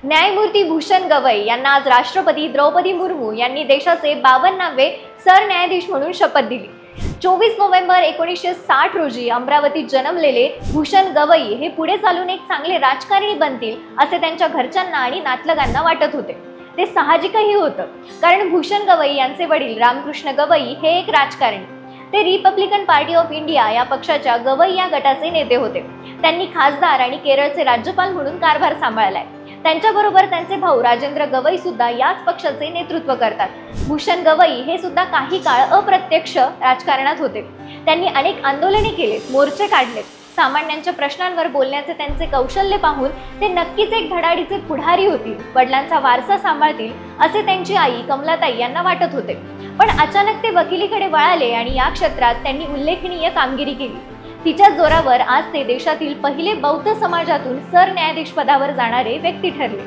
न्यायमूर्ती भूषण गवई यांना आज राष्ट्रपती द्रौपदी मुर्मू यांनी देशाचे 52वे सरन्यायाधीश म्हणून शपथ दिली। 24 नोव्हेंबर 1960 रोजी अमरावतीत जन्मलेले भूषण गवई हे पुढे चालून एक चांगले राजकारणी बनतील असे त्यांच्या घरच्यांना आणि नातलगांना वाटत होते। ते साहजिकही होतं, कारण भूषण गवई यांचे वडील रामकृष्ण गवई हे एक राजकारणी। ते रिपब्लिकन पार्टी ऑफ इंडिया या पक्षाच्या गवई या गटाचे नेते होते। त्यांनी खासदार आणि केरळचे राज्यपाल म्हणून कारभार सांभाळलाय। त्यांच्याबरोबर त्यांचे भाऊ राजेंद्र गवई सुद्धा याच पक्षाचे नेतृत्व करतात। भूषण गवई हे सुद्धा काही काळ अप्रत्यक्ष राजकारणात होते। त्यांनी अनेक आंदोलने केलीत, मोर्चे काढलेत। सामान्यांच्या प्रश्नांवर बोलण्याचे त्यांचे कौशल्य पाहून ते नक्कीच एक धडाडीचे पुढारी होतील, वडिलांचा वारसा सांभाळतील असे त्यांची आई कमलाताई यांना वाटत होते। पण अचानक ते वकिलीकडे वळाले आणि या क्षेत्रात त्यांनी उल्लेखनीय कामगिरी केली। तिच्या जोरावर आज ते देशातील पहिले बौद्ध समाजातून सरन्यायाधीश पदावर जाणारे व्यक्ती ठरले।